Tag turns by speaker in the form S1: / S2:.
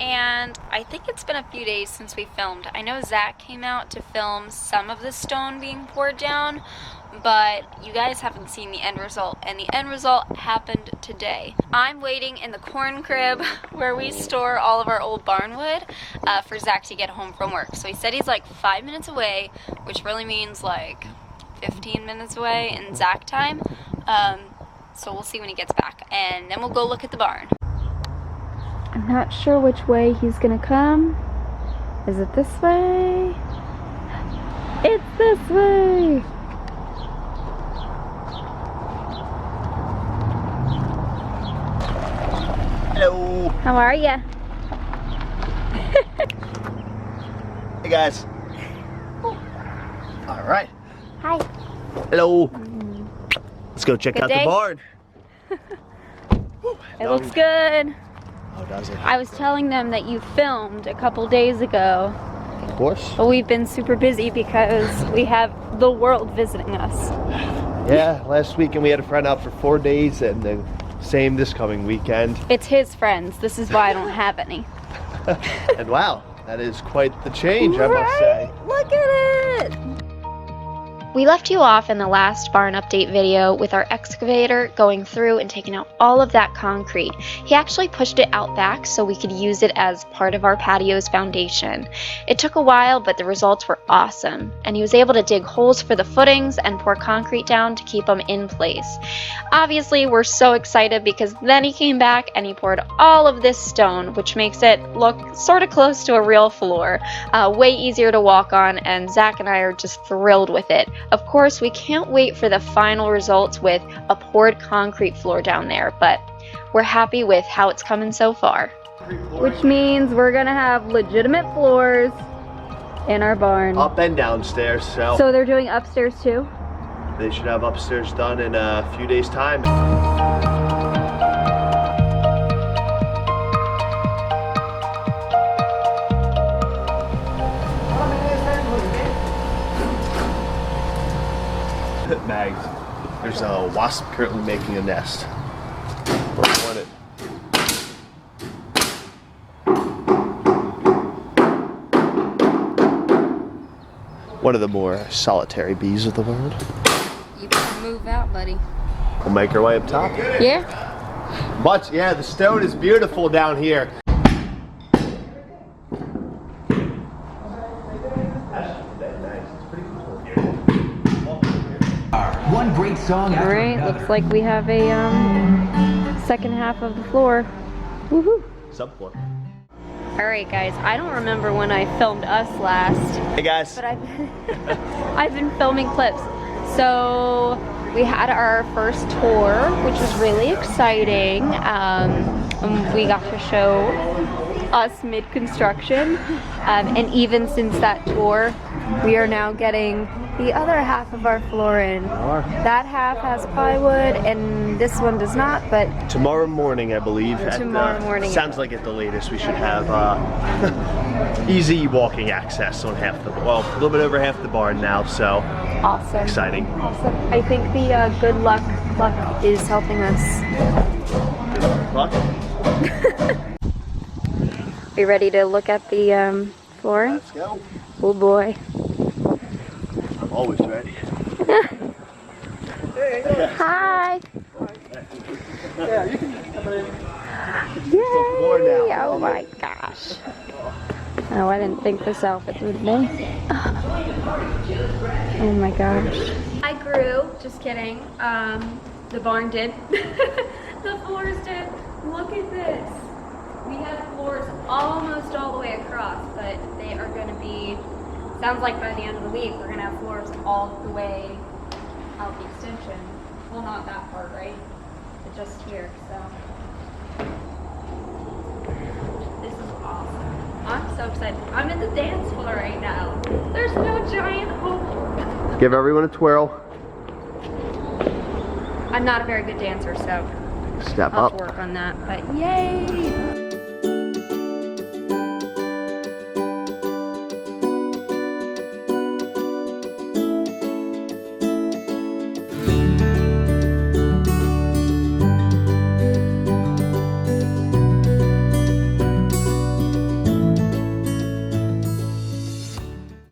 S1: and I think it's been a few days since we filmed. I know Zach came out to film some of the stone being poured down, but you guys haven't seen the end result, and the end result happened today. I'm waiting in the corn crib where we store all of our old barn wood for Zach to get home from work. So he said he's like 5 minutes away, which really means like 15 minutes away in Zach time. So we'll see when he gets back, and then we'll go look at the barn. I'm not sure which way he's gonna come. Is it this way? It's this way!
S2: Hello.
S1: How are ya?
S2: Hey guys. All right.
S1: Hi.
S2: Hello. Let's go check
S1: Good
S2: out
S1: day?
S2: the barn.
S1: It looks good.
S2: Oh, does it?
S1: I was telling them that you filmed a couple days ago,
S2: Of course.
S1: but we've been super busy because we have the world visiting us.
S2: Yeah, last weekend we had a friend out for 4 days, and then same this coming weekend.
S1: It's his friends. This is why I don't have any.
S2: And wow, that is quite the change, I must say.
S1: Look at it!
S3: We left you off in the last barn update video with our excavator going through and taking out all of that concrete. He actually pushed it out back so we could use it as part of our patio's foundation. It took a while, but the results were awesome, and he was able to dig holes for the footings and pour concrete down to keep them in place. Obviously, we're so excited because then he came back and he poured all of this stone, which makes it look sort of close to a real floor. Way easier to walk on, and Zach and I are just thrilled with it. Of course, we can't wait for the final results with a poured concrete floor down there, but we're happy with how it's coming so far.
S1: Which means we're gonna have legitimate floors in our barn.
S2: Up and downstairs, so
S1: So they're doing upstairs too?
S2: they should have upstairs done in a few days' time. Mags, there's a wasp currently making a nest. Don't want it. One of the more solitary bees of the world.
S1: You better move out, buddy.
S2: We'll make our way up top.
S1: Yeah?
S2: But yeah, the stone is beautiful down here.
S4: One great song after
S1: Alright,
S4: another.
S1: looks like we have a second half of the floor. Woohoo!
S2: Subfloor.
S1: Alright guys, I don't remember when I filmed us last,
S2: Hey guys.
S1: but I've been filming clips. So we had our first tour, which was really exciting. And we got to show us mid-construction. And even since that tour, we are now getting the other half of our floor in. That half has plywood and this one does not, but
S2: Tomorrow morning, I believe.
S1: Tomorrow morning.
S2: Sounds like at the latest we should have easy walking access on half the, well, a little bit over half the barn now, so
S1: awesome.
S2: exciting.
S1: Awesome. I think the good luck is helping us.
S2: Luck?
S1: We ready to look at the flooring?
S2: Let's go.
S1: Oh boy.
S2: I'm always ready.
S1: Hi.
S2: Yeah, you can come in.
S1: Yay!
S2: now.
S1: Oh my gosh. Oh, I didn't think this outfit would be. Oh my gosh. I grew. Just kidding. The barn did. The floors did. Look at this. We have floors almost all the way across, but they are going to be, sounds like by the end of the week, we're going to have floors all the way out the extension. Well, not that far, right? But just here, so. This is awesome. I'm so excited. I'm in the dance floor right now. There's no giant hole.
S2: Give everyone a twirl.
S1: I'm not a very good dancer, so
S2: Step
S1: I'll
S2: up.
S1: have to work on that, but yay!